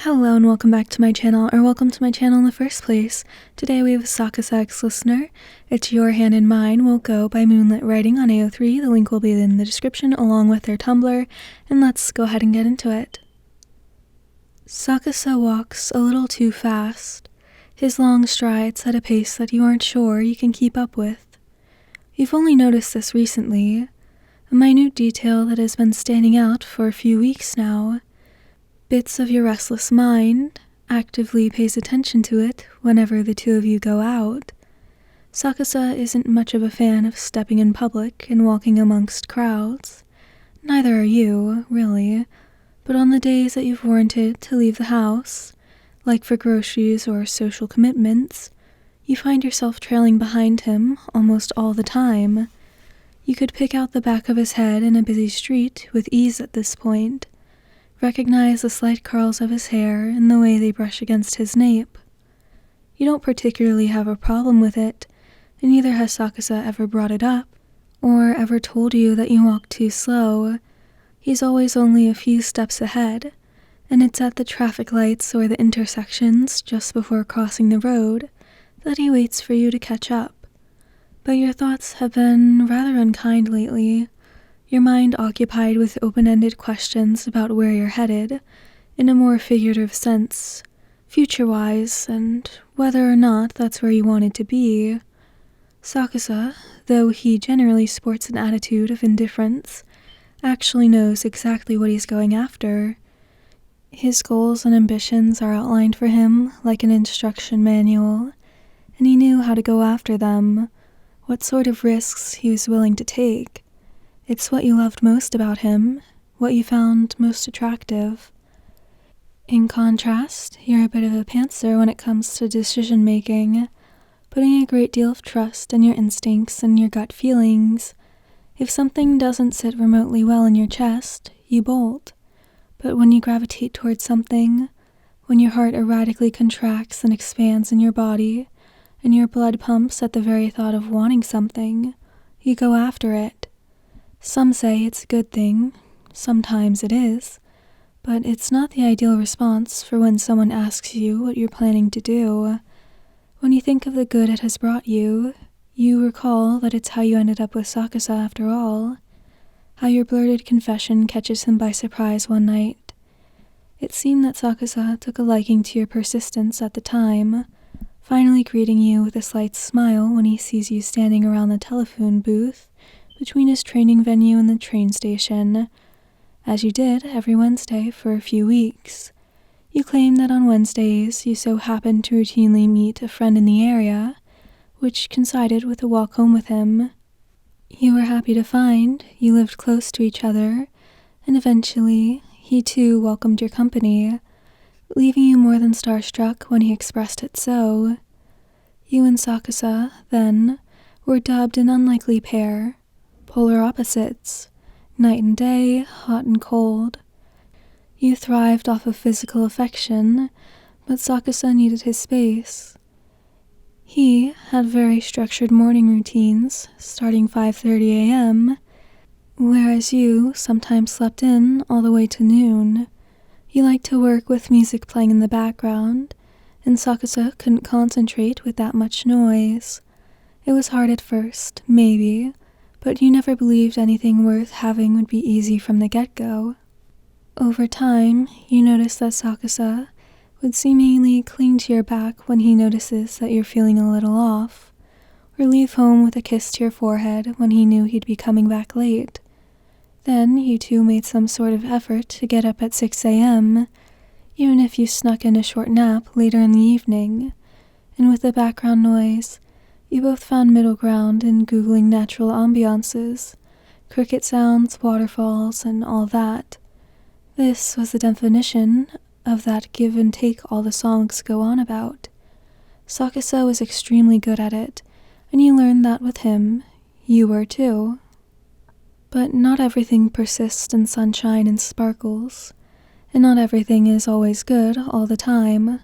Hello and welcome back to my channel, or welcome to my channel in the first place. Today we have a Sakusa listener. It's Your Hand in Mine will go by Moonlit Writing on AO3. The link will be in the description along with their Tumblr, and let's go ahead and get into it. Sakusa walks a little too fast, his long strides at a pace that you aren't sure you can keep up with. You've only noticed this recently, a minute detail that has been standing out for a few weeks now. Bits of your restless mind actively pays attention to it whenever the two of you go out. Sakusa isn't much of a fan of stepping in public and walking amongst crowds. Neither are you, really, but on the days that you've warranted to leave the house, like for groceries or social commitments, you find yourself trailing behind him almost all the time. You could pick out the back of his head in a busy street with ease at this point. Recognize the slight curls of his hair and the way they brush against his nape. You don't particularly have a problem with it, and neither has Sakusa ever brought it up, or ever told you that you walk too slow. He's always only a few steps ahead, and it's at the traffic lights or the intersections just before crossing the road that he waits for you to catch up. But your thoughts have been rather unkind lately. Your mind occupied with open-ended questions about where you're headed, in a more figurative sense, future-wise, and whether or not that's where you wanted to be. Sakusa, though he generally sports an attitude of indifference, actually knows exactly what he's going after. His goals and ambitions are outlined for him like an instruction manual, and he knew how to go after them, what sort of risks he was willing to take. It's what you loved most about him, what you found most attractive. In contrast, you're a bit of a pantser when it comes to decision-making, putting a great deal of trust in your instincts and your gut feelings. If something doesn't sit remotely well in your chest, you bolt. But when you gravitate towards something, when your heart erratically contracts and expands in your body, and your blood pumps at the very thought of wanting something, you go after it. Some say it's a good thing, sometimes it is, but it's not the ideal response for when someone asks you what you're planning to do. When you think of the good it has brought you, you recall that it's how you ended up with Sakusa after all, how your blurted confession catches him by surprise one night. It seemed that Sakusa took a liking to your persistence at the time, finally greeting you with a slight smile when he sees you standing around the telephone booth between his training venue and the train station, as you did every Wednesday for a few weeks. You claim that on Wednesdays you so happened to routinely meet a friend in the area, which coincided with a walk home with him. You were happy to find you lived close to each other, and eventually he too welcomed your company, leaving you more than starstruck when he expressed it so. You and Sakusa, then, were dubbed an unlikely pair, polar opposites, night and day, hot and cold. You thrived off of physical affection, but Sakusa needed his space. He had very structured morning routines, starting 5:30 a.m., whereas you sometimes slept in all the way to noon. You liked to work with music playing in the background, and Sakusa couldn't concentrate with that much noise. It was hard at first, maybe, but you never believed anything worth having would be easy from the get-go. Over time, you notice that Sakusa would seemingly cling to your back when he notices that you're feeling a little off, or leave home with a kiss to your forehead when he knew he'd be coming back late. Then you two made some sort of effort to get up at 6 a.m., even if you snuck in a short nap later in the evening, and with the background noise, you both found middle ground in Googling natural ambiances, cricket sounds, waterfalls, and all that. This was the definition of that give and take all the songs go on about. Sakusa was extremely good at it, and you learned that with him. You were too. But not everything persists in sunshine and sparkles, and not everything is always good all the time.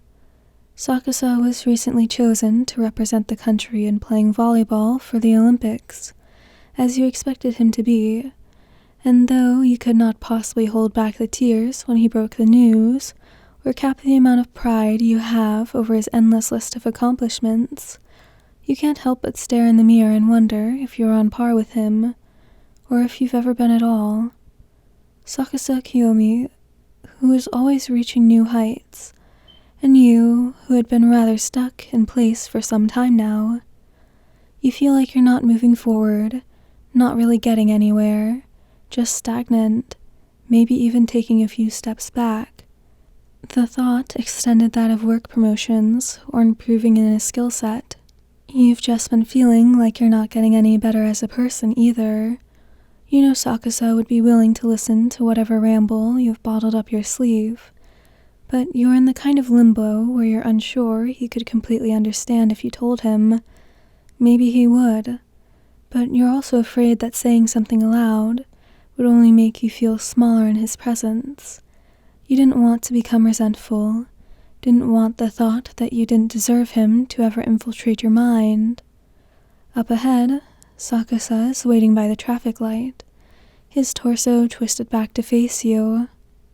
Sakusa was recently chosen to represent the country in playing volleyball for the Olympics, as you expected him to be, and though you could not possibly hold back the tears when he broke the news, or cap the amount of pride you have over his endless list of accomplishments, you can't help but stare in the mirror and wonder if you're on par with him, or if you've ever been at all. Sakusa Kiyomi, who is always reaching new heights, and you, who had been rather stuck in place for some time now. You feel like you're not moving forward, not really getting anywhere, just stagnant, maybe even taking a few steps back. The thought extended that of work promotions or improving in a skill set. You've just been feeling like you're not getting any better as a person either. You know Sakusa would be willing to listen to whatever ramble you've bottled up your sleeve, but you're in the kind of limbo where you're unsure he could completely understand if you told him. Maybe he would, but you're also afraid that saying something aloud would only make you feel smaller in his presence. You didn't want to become resentful, didn't want the thought that you didn't deserve him to ever infiltrate your mind. Up ahead, Sakusa is waiting by the traffic light, his torso twisted back to face you.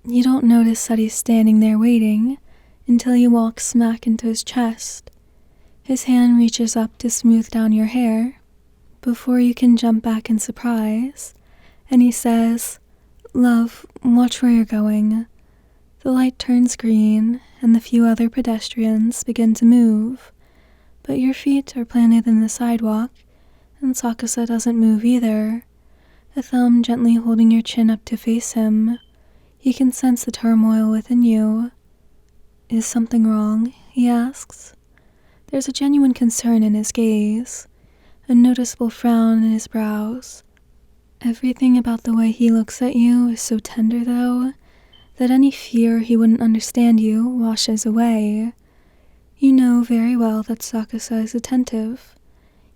You don't notice that he's standing there waiting until you walk smack into his chest. His hand reaches up to smooth down your hair before you can jump back in surprise, and he says, "Love, watch where you're going." The light turns green, and the few other pedestrians begin to move, but your feet are planted in the sidewalk, and Sakusa doesn't move either, a thumb gently holding your chin up to face him. He can sense the turmoil within you. "Is something wrong?" he asks. There's a genuine concern in his gaze, a noticeable frown in his brows. Everything about the way he looks at you is so tender, though, that any fear he wouldn't understand you washes away. You know very well that Sakusa is attentive,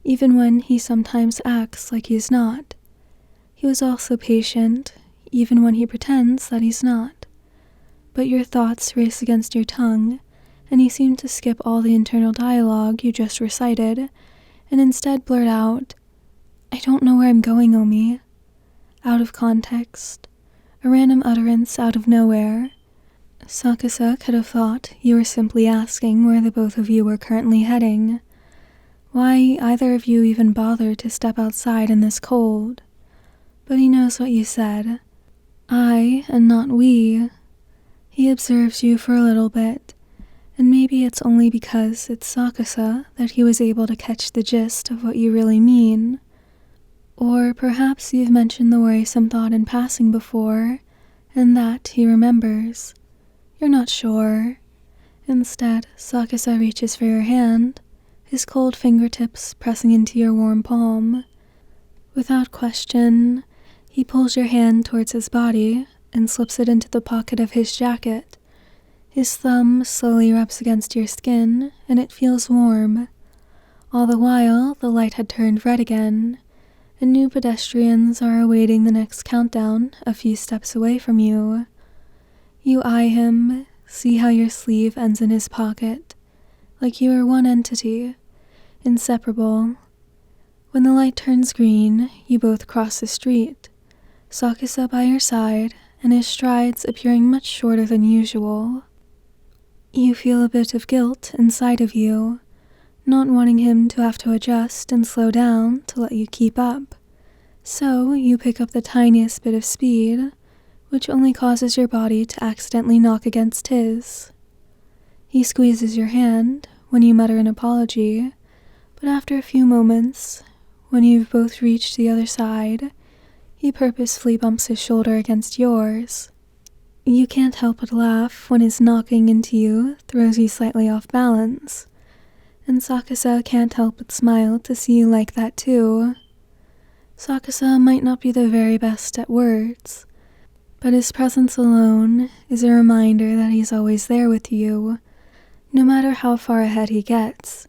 even when he sometimes acts like he's not. He was also patient, even when he pretends that he's not. But your thoughts race against your tongue, and you seem to skip all the internal dialogue you just recited, and instead blurt out, "I don't know where I'm going, Omi." Out of context, a random utterance out of nowhere. Sakusa could have thought you were simply asking where the both of you were currently heading, why either of you even bothered to step outside in this cold. But he knows what you said. I, and not we. He observes you for a little bit, and maybe it's only because it's Sakusa that he was able to catch the gist of what you really mean. Or perhaps you've mentioned the worrisome thought in passing before, and that he remembers. You're not sure. Instead, Sakusa reaches for your hand, his cold fingertips pressing into your warm palm. Without question, he pulls your hand towards his body and slips it into the pocket of his jacket. His thumb slowly rubs against your skin, and it feels warm. All the while, the light had turned red again, and new pedestrians are awaiting the next countdown a few steps away from you. You eye him, see how your sleeve ends in his pocket, like you are one entity, inseparable. When the light turns green, you both cross the street, Sakusa by your side, and his strides appearing much shorter than usual. You feel a bit of guilt inside of you, not wanting him to have to adjust and slow down to let you keep up. So you pick up the tiniest bit of speed, which only causes your body to accidentally knock against his. He squeezes your hand when you mutter an apology, but after a few moments, when you've both reached the other side, he purposefully bumps his shoulder against yours. You can't help but laugh when his knocking into you throws you slightly off balance, and Sakusa can't help but smile to see you like that too. Sakusa might not be the very best at words, but his presence alone is a reminder that he's always there with you, no matter how far ahead he gets.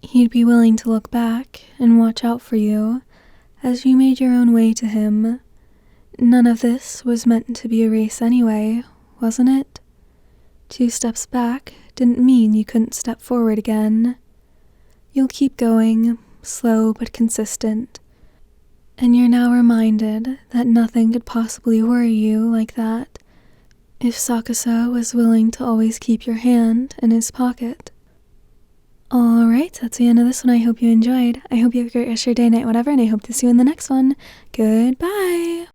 He'd be willing to look back and watch out for you as you made your own way to him. None of this was meant to be a race anyway, wasn't it? 2 steps back didn't mean you couldn't step forward again. You'll keep going, slow but consistent, and you're now reminded that nothing could possibly worry you like that. if Sakusa was willing to always keep your hand in his pocket. Alright, that's the end of this one. I hope you enjoyed. I hope you have a great rest of your day, night, whatever, and I hope to see you in the next one. Goodbye!